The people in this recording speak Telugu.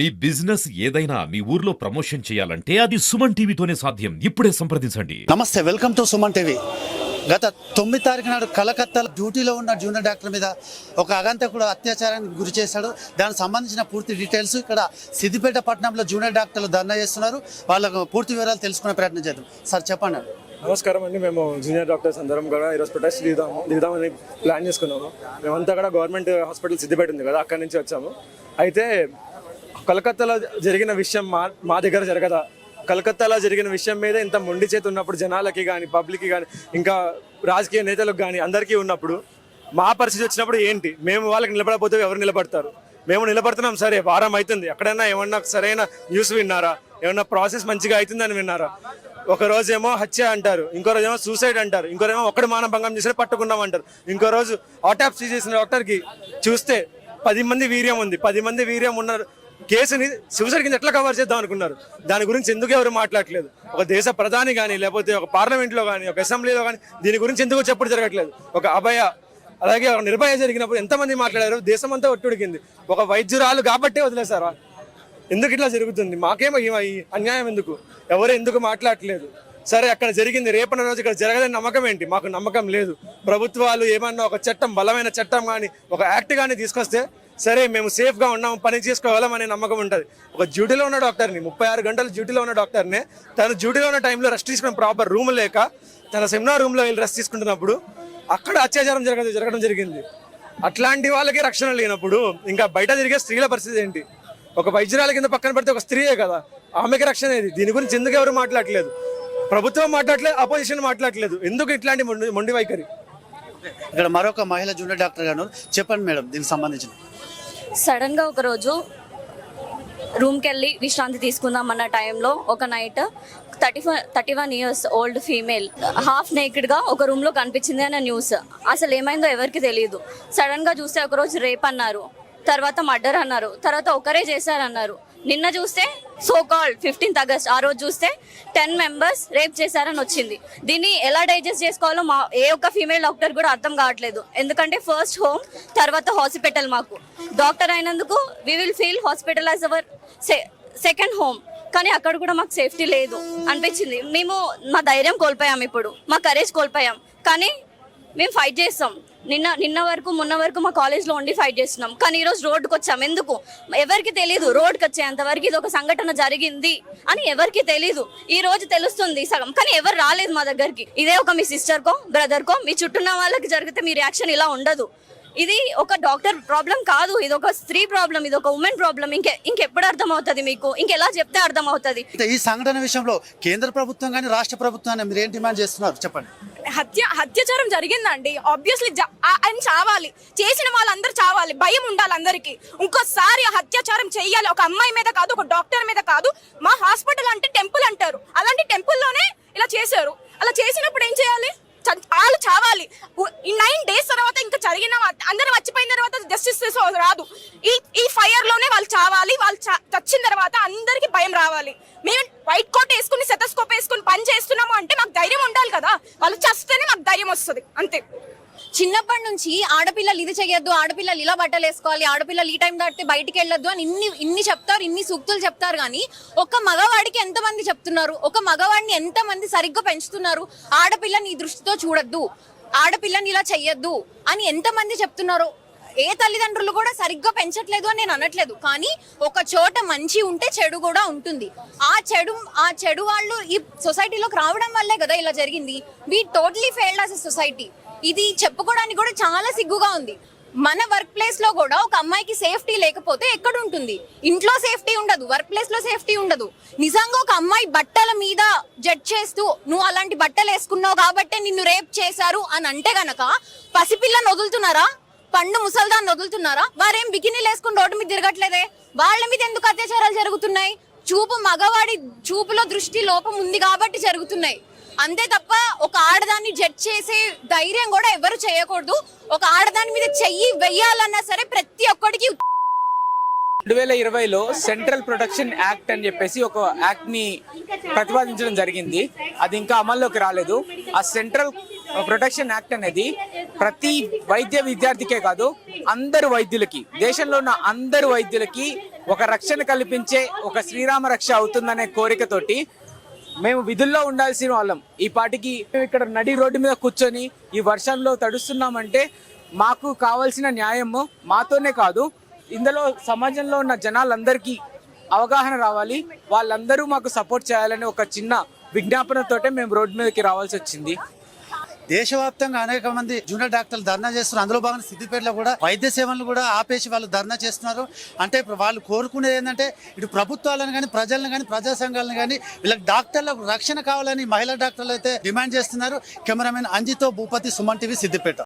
మీ బిజినెస్ ఏదైనా మీ ఊర్లో ప్రమోషన్ చేయాలంటే అది సుమన్ టీవీతోనే సాధ్యం. ఇప్పుడే సంప్రదించండి. నమస్తే, వెల్కమ్ టు సుమన్ టీవీ. గత 9 తారీఖు నాడు కలకత్తాలో డ్యూటీలో ఉన్న జూనియర్ డాక్టర్ మీద ఒక అగంతకుడు అత్యాచారానికి గురి చేశాడు. దానికి సంబంధించిన పూర్తి డీటెయిల్స్ ఇక్కడ సిద్దిపేట పట్టణంలో జూనియర్ డాక్టర్లు ధర్నా చేస్తున్నారు. వాళ్ళకు పూర్తి వివరాలు తెలుసుకునే ప్రయత్నం చేద్దాం. సార్ చెప్పండి. నమస్కారం అండి. మేము జూనియర్ డాక్టర్స్ అందరం కూడా ఈరోజు ప్రొటెస్ట్ దిగుదామని ప్లాన్ చేసుకున్నాము. మేమంతా కూడా గవర్నమెంట్ హాస్పిటల్ సిద్దిపేట ఉంది కదా, అక్కడి నుంచి వచ్చాము. అయితే కలకత్తాలో జరిగిన విషయం మా దగ్గర జరగదా? కలకత్తాలో జరిగిన విషయం మీద ఇంత మొండి చేతి ఉన్నప్పుడు జనాలకి కానీ, పబ్లిక్కి కానీ, ఇంకా రాజకీయ నేతలకు కానీ అందరికీ ఉన్నప్పుడు మా పరిస్థితి వచ్చినప్పుడు ఏంటి? మేము వాళ్ళకి నిలబడకపోతే ఎవరు నిలబడతారు? మేము నిలబడుతున్నాం, సరే వారం అవుతుంది. ఎక్కడైనా ఏమన్నా సరైన న్యూస్ విన్నారా? ఏమన్నా ప్రాసెస్ మంచిగా అవుతుందని విన్నారా? ఒక రోజేమో హత్య అంటారు, ఇంకో రోజేమో సూసైడ్ అంటారు, ఇంకో రోజేమో ఒక్కడి మానభంగం చేసి పట్టుకున్నాం అంటారు, ఇంకో రోజు ఆటాప్సీ చేసిన డాక్టర్కి చూస్తే 10 మంది వీర్యం ఉంది. 10 మంది వీర్యం ఉన్న కేసుని సూసైడ్ కింద ఎట్లా కవర్ చేద్దాం అనుకున్నారు? దాని గురించి ఎందుకు ఎవరు మాట్లాడలేదు? ఒక దేశ ప్రధాని కానీ, లేకపోతే ఒక పార్లమెంట్లో కానీ, ఒక అసెంబ్లీలో కానీ దీని గురించి ఎందుకు చెప్పడం జరగట్లేదు? ఒక అభయ, అలాగే ఒక నిర్భయ జరిగినప్పుడు ఎంతమంది మాట్లాడారు? దేశం అంతా ఒట్టుడికింది. ఒక వైద్యురాలు కాబట్టే వదిలేసారా? ఎందుకు ఇట్లా జరుగుతుంది? మాకేమో ఈ అన్యాయం ఎందుకు? ఎవరు ఎందుకు మాట్లాడట్లేదు? సరే, అక్కడ జరిగింది, రేపన్న రోజు ఇక్కడ జరగదని నమ్మకం ఏంటి? మాకు నమ్మకం లేదు. ప్రభుత్వాలు ఏమన్నా ఒక చట్టం, బలమైన చట్టం కానీ, ఒక యాక్ట్ కానీ తీసుకొస్తే సరే మేము సేఫ్గా ఉన్నాము, పని చేసుకోవాలనే నమ్మకం ఉంటుంది. ఒక డ్యూటీలో ఉన్న డాక్టర్ని, 36 గంటలు డ్యూటీలో ఉన్న డాక్టర్ని, తను డ్యూటీలో ఉన్న టైంలో రెస్ట్ తీసుకుని ప్రాపర్ రూమ్ లేక తన సెమినార్ రూమ్లో వెళ్ళి రెస్ట్ తీసుకుంటున్నప్పుడు అక్కడ అత్యాచారం జరగడం జరిగింది. అట్లాంటి వాళ్ళకి రక్షణ లేనప్పుడు ఇంకా బయట జరిగే స్త్రీల పరిస్థితి ఏంటి? ఒక వైద్యురాల కింద పక్కన పెడితే ఒక స్త్రీయే కదా, ఆమెకి రక్షణ ఏది? దీని గురించి ఎందుకు ఎవరు మాట్లాడలేదు? ప్రభుత్వం మాట్లాడలేదు, అపోజిషన్ మాట్లాడలేదు. ఎందుకు ఇట్లాంటి మొండి వైఖరి? ఇక్కడ మరొక మహిళ జూనియర్ డాక్టర్ గారు, చెప్పండి మేడం దీనికి సంబంధించిన. సడన్గా ఒకరోజు రూమ్కి వెళ్ళి విశ్రాంతి తీసుకుందామన్న టైంలో ఒక night 31 years old female half నేకెడ్గా ఒక రూమ్లో కనిపించింది అన్న న్యూస్. అసలు ఏమైందో ఎవరికి తెలియదు. సడన్గా చూస్తే ఒకరోజు రేప్ అన్నారు, తర్వాత మర్డర్ అన్నారు, తర్వాత ఒకరే చేశారన్నారు. నిన్న చూస్తే సో కాల్డ్ 15th ఆగస్ట్ ఆ రోజు చూస్తే 10 మెంబర్స్ రేప్ చేశారని వచ్చింది. దీన్ని ఎలా డైజెస్ట్ చేసుకోవాలో ఏ ఒక్క ఫీమేల్ డాక్టర్ కూడా అర్థం కావట్లేదు. ఎందుకంటే ఫస్ట్ హోమ్, తర్వాత హాస్పిటల్. మాకు డాక్టర్ అయినందుకు we will feel hospital as our second home. కానీ అక్కడ కూడా మాకు సేఫ్టీ లేదు అనిపించింది. మేము మా ధైర్యం కోల్పోయాం, ఇప్పుడు మా కరేజ్ కోల్పోయాం. కానీ మేము ఫైట్ చేస్తాం. నిన్న వరకు మొన్న వరకు మా కాలేజ్లో ఉండి ఫైట్ చేస్తున్నాం. కానీ ఈరోజు రోడ్డుకు వచ్చాం. ఎందుకు? ఎవరికి తెలీదు. రోడ్డుకి వచ్చేంతవరకు ఇది ఒక సంఘటన జరిగింది అని ఎవరికి తెలీదు. ఈ రోజు తెలుస్తుంది సగం, కానీ ఎవరు రాలేదు మా దగ్గరికి. ఇదే ఒక మీ సిస్టర్కో, బ్రదర్కో, మీ చుట్టూన్న వాళ్ళకి జరిగితే మీ రియాక్షన్ ఇలా ఉండదు. ఇది ఒక డాక్టర్ ప్రాబ్లం కాదు, ఇది ఒక స్త్రీ ప్రాబ్లం, ఇది ఒక ఉమెన్ ప్రాబ్లం. ఇంకెప్పుడు అర్థం అవుతుంది మీకు? ఇంకెలా చెప్తే అర్థం అవుతుంది? ఈ సంఘటన విషయంలో కేంద్ర ప్రభుత్వం కానీ, రాష్ట్ర ప్రభుత్వాన్ని మీరు ఏం డిమాండ్ చేస్తున్నారు? చెప్పండి. అత్యాచారం జరిగిందండి, ఆబ్వియస్లీ ఆయన చావాలి, చేసిన వాళ్ళందరూ చావాలి. భయం ఉండాలి అందరికి. ఇంకోసారి అత్యాచారం చెయ్యాలి, ఒక అమ్మాయి మీద కాదు, ఒక డాక్టర్ మీద కాదు. మా హాస్పిటల్ అంటే టెంపుల్ అంటారు, అలాంటి టెంపుల్లోనే ఇలా చేశారు. అలా చేసినప్పుడు ఏం చేయాలి? వాళ్ళు చావాలి. ఈ 9 days తర్వాత ఇంకా జరిగిన అందరూ వచ్చిపోయిన తర్వాత జస్టిస్ రాదు. ఈ ఫైర్ లోనే వాళ్ళు చావాలి. వాళ్ళు చచ్చిన తర్వాత అందరికి భయం రావాలి. మేము వైట్ కోట్ వేసుకుని, సెటస్కోప్ వేసుకుని పని చేస్తున్నాము అంటే మాకు ధైర్యం ఉండాలి కదా. వాళ్ళు చస్తేనే మాకు ధైర్యం వస్తుంది, అంతే. చిన్నప్పటి నుంచి ఆడపిల్లలు ఇది చెయ్యొద్దు, ఆడపిల్లలు ఇలా బట్టలు వేసుకోవాలి, ఆడపిల్లలు ఈ టైం దాటితే బయటికి వెళ్ళొద్దు అని ఇన్ని చెప్తారు, ఇన్ని సూక్తులు చెప్తారు. కానీ ఒక మగవాడికి ఎంతమంది చెప్తున్నారు? ఒక మగవాడిని ఎంతమంది సరిగ్గా పెంచుతున్నారు? ఆడపిల్లని ఈ దృష్టితో చూడొద్దు, ఆడపిల్లని ఇలా చెయ్యొద్దు అని ఎంతమంది చెప్తున్నారు? ఏ తల్లిదండ్రులు కూడా సరిగ్గా పెంచట్లేదు అని నేను అనట్లేదు. కానీ ఒక చోట మంచి ఉంటే చెడు కూడా ఉంటుంది. ఆ చెడు వాళ్ళు ఈ సొసైటీలోకి రావడం వల్లే కదా ఇలా జరిగింది. We totally failed as a society. ఇది చెప్పుకోవడానికి కూడా చాలా సిగ్గుగా ఉంది. మన వర్క్ ప్లేస్ లో కూడా ఒక అమ్మాయికి సేఫ్టీ లేకపోతే ఎక్కడ ఉంటుంది? ఇంట్లో సేఫ్టీ ఉండదు, వర్క్ ప్లేస్ లో సేఫ్టీ ఉండదు. నిజంగా ఒక అమ్మాయి బట్టల మీద జడ్జ్ చేస్తూ నువ్వు అలాంటి బట్టలు వేసుకున్నావు కాబట్టి నిన్ను రేప్ చేశారు అని అంటే గనక పసిపిల్లని వదులుతున్నారా? పండు ముసల్దాన్ని వదులుతున్నారా? వారేం బికినీలు వేసుకుని రోడ్డు మీద తిరగట్లేదే. వాళ్ళ మీద ఎందుకు అత్యాచారాలు జరుగుతున్నాయి? మగవాడి చూపులో దృష్టి లోపం ఉంది కాబట్టి జరుగుతున్నాయి, అంతే తప్ప ఒక ఆడదాన్ని జడ్జ్ చేసే ధైర్యం కూడా ఎవరు చేయకూడదు. ఒక ఆడదాని మీద చెయ్యి వెయ్యాలన్నా సరే ప్రతి ఒక్కడికి 2020లో సెంట్రల్ ప్రొటెక్షన్ యాక్ట్ అని చెప్పేసి ఒక యాక్ట్ ని ప్రతిపాదించడం జరిగింది. అది ఇంకా అమల్లోకి రాలేదు. ఆ సెంట్రల్ ప్రొటెక్షన్ యాక్ట్ అనేది ప్రతి వైద్య విద్యార్థికే కాదు, అందరు వైద్యులకి, దేశంలో ఉన్న అందరు వైద్యులకి ఒక రక్షణ కల్పించే ఒక శ్రీరామ రక్ష అవుతుందనే కోరికతోటి మేము విధుల్లో ఉండాల్సిన వాళ్ళం. ఈ పాటికి మేము ఇక్కడ నడి రోడ్డు మీద కూర్చొని ఈ వర్షంలో తడుస్తున్నామంటే మాకు కావాల్సిన న్యాయము మాతోనే కాదు, ఇందులో సమాజంలో ఉన్న జనాలందరికీ అవగాహన రావాలి, వాళ్ళందరూ మాకు సపోర్ట్ చేయాలని ఒక చిన్న విజ్ఞాపనతోటే మేము రోడ్డు మీదకి రావాల్సి వచ్చింది. దేశవ్యాప్తంగా అనేక మంది జూనియర్ డాక్టర్లు ధర్నా చేస్తున్నారు. అందులో భాగంగా సిద్దిపేటలో కూడా వైద్య సేవలను కూడా ఆపేసి వాళ్ళు ధర్నా చేస్తున్నారు. అంటే ఇప్పుడు వాళ్ళు కోరుకునేది ఏంటంటే ఇటు ప్రభుత్వాలను కానీ ప్రజలను కానీ ప్రజా సంఘాలను కానీ వీళ్ళకి డాక్టర్లకు రక్షణ కావాలని మహిళా డాక్టర్లు అయితే డిమాండ్ చేస్తున్నారు. కెమెరామెన్ అంజితో భూపతి, సుమన్ టీవీ, సిద్దిపేట.